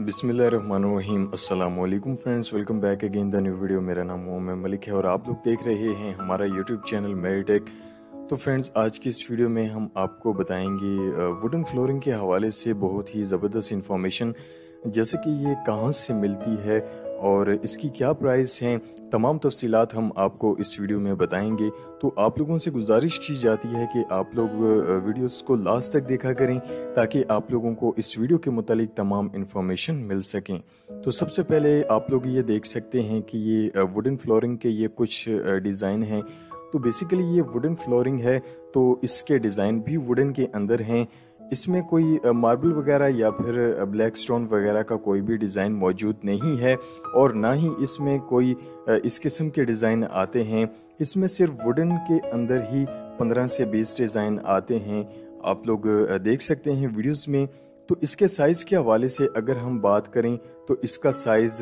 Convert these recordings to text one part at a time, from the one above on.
बिस्मिल्लाहिर्रहमानिर्रहीम। अस्सलाम वालेकुम friends, welcome back again the new video. मेरा नाम मोहम्मद मलिक है और आप लोग देख रहे हैं हमारा यूट्यूब चैनल मेरिटेक। तो फ्रेंड्स, आज की इस वीडियो में हम आपको बताएंगे वुडन फ्लोरिंग के हवाले से बहुत ही ज़बरदस्त इंफॉर्मेशन, जैसे कि ये कहाँ से मिलती है और इसकी क्या प्राइस हैं। तमाम तफसीलात हम आपको इस वीडियो में बताएंगे। तो आप लोगों से गुजारिश की जाती है कि आप लोग वीडियोस को लास्ट तक देखा करें ताकि आप लोगों को इस वीडियो के मुतालिक तमाम इन्फॉर्मेशन मिल सकें। तो सबसे पहले आप लोग ये देख सकते हैं कि ये वुडन फ्लोरिंग के ये कुछ डिज़ाइन हैं। तो बेसिकली ये वुडन फ्लोरिंग है, तो इसके डिज़ाइन भी वुडन के अंदर हैं। इसमें कोई मार्बल वगैरह या फिर ब्लैक स्टोन वगैरह का कोई भी डिज़ाइन मौजूद नहीं है और ना ही इसमें कोई इस किस्म के डिज़ाइन आते हैं। इसमें सिर्फ वुडन के अंदर ही 15 से 20 डिज़ाइन आते हैं। आप लोग देख सकते हैं वीडियोस में। तो इसके साइज़ के हवाले से अगर हम बात करें तो इसका साइज़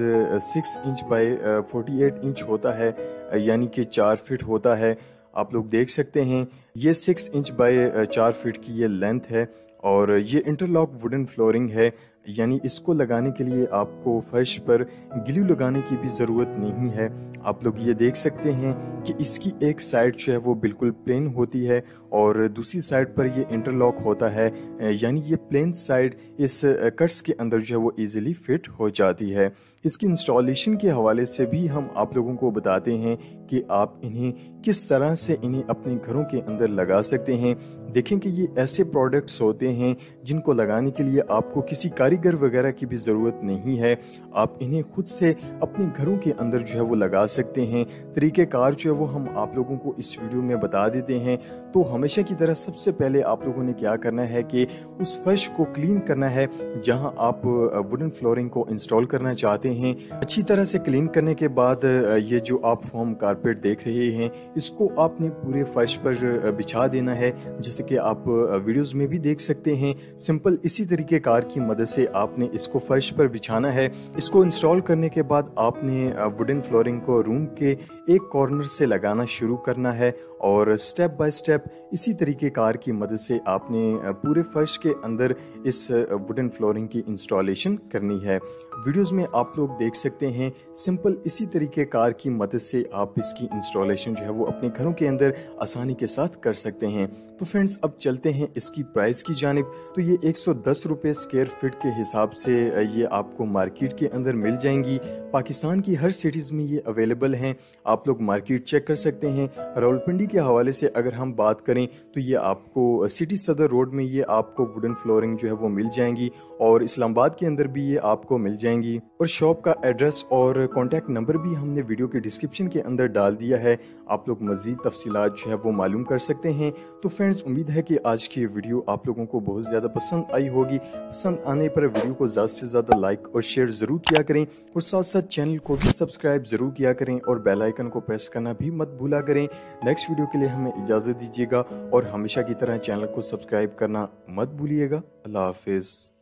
6 इंच बाय 48 इंच होता है, यानी कि 4 फीट होता है। आप लोग देख सकते हैं ये 6 इंच बाय 4 फीट की ये लेंथ है और ये इंटरलॉक वुडन फ्लोरिंग है, यानी इसको लगाने के लिए आपको फर्श पर ग्लू लगाने की भी ज़रूरत नहीं है। आप लोग ये देख सकते हैं कि इसकी एक साइड जो है वो बिल्कुल प्लेन होती है और दूसरी साइड पर ये इंटरलॉक होता है, यानी ये प्लेन साइड इस कट्स के अंदर जो है वो इजीली फिट हो जाती है। इसकी इंस्टॉलेशन के हवाले से भी हम आप लोगों को बताते हैं कि आप इन्हें किस तरह से इन्हें अपने घरों के अंदर लगा सकते हैं। देखें कि ये ऐसे प्रोडक्ट्स होते हैं जिनको लगाने के लिए आपको किसी कारीगर वगैरह की भी ज़रूरत नहीं है। आप इन्हें खुद से अपने घरों के अंदर जो है वो लगा सकते हैं। तरीक़ेकार जो है वो हम आप लोगों को इस वीडियो में बता देते हैं। तो हमेशा की तरह सबसे पहले आप लोगों ने क्या करना है कि उस फर्श को क्लीन करना है जहां आप वुडन फ्लोरिंग को इंस्टॉल करना चाहते हैं। अच्छी तरह से क्लीन करने के बाद ये जो आप फोम कारपेट देख रहे हैं इसको आपने पूरे फर्श पर बिछा देना है, जैसे कि आप वीडियोस में भी देख सकते हैं। सिंपल इसी तरीके कार की मदद से आपने इसको फर्श पर बिछाना है। इसको इंस्टॉल करने के बाद आपने वुडन फ्लोरिंग को रूम के एक कॉर्नर से लगाना शुरू करना है और स्टेप बाय स्टेप इसी तरीके कार की मदद से आपने पूरे फर्श के अंदर इस वुडन फ्लोरिंग की इंस्टॉलेशन करनी है। वीडियोस में आप लोग देख सकते हैं सिंपल इसी तरीके कार की मदद से आप इसकी इंस्टॉलेशन जो है वो अपने घरों के अंदर आसानी के साथ कर सकते हैं। तो फ्रेंड्स, अब चलते हैं इसकी प्राइस की जानिब। तो ये 110 रुपये स्क्वायर फीट के हिसाब से ये आपको मार्केट के अंदर मिल जाएंगी। पाकिस्तान की हर सिटीज़ में ये अवेलेबल हैं, आप लोग मार्केट चेक कर सकते हैं। रावलपिंडी के हवाले से अगर हम बात करें तो ये आपको सिटी सदर रोड में ये आपको वुडन फ्लोरिंग जो है वो मिल जाएंगी और इस्लामाबाद के अंदर भी ये आपको मिल जाएंगी। और शॉप का एड्रेस और कॉन्टैक्ट नंबर भी हमने वीडियो के डिस्क्रिप्शन के अंदर डाल दिया है, आप लोग मज़ीद तफसीलात जो है वो मालूम कर सकते हैं। तो फ्रेंड्स, उम्मीद है कि आज की वीडियो आप लोगों को बहुत ज़्यादा पसंद आई होगी। पसंद आने पर वीडियो को ज़्यादा से ज़्यादा लाइक और शेयर ज़रूर किया करें और साथ साथ चैनल को भी सब्सक्राइब ज़रूर किया करें और बेल आइकन को प्रेस करना भी मत भूला करें। नेक्स्ट वीडियो के लिए हमें इजाज़त दीजिएगा और हमेशा की तरह चैनल को सब्सक्राइब करना मत भूलिएगा। अल्लाह हाफिज़।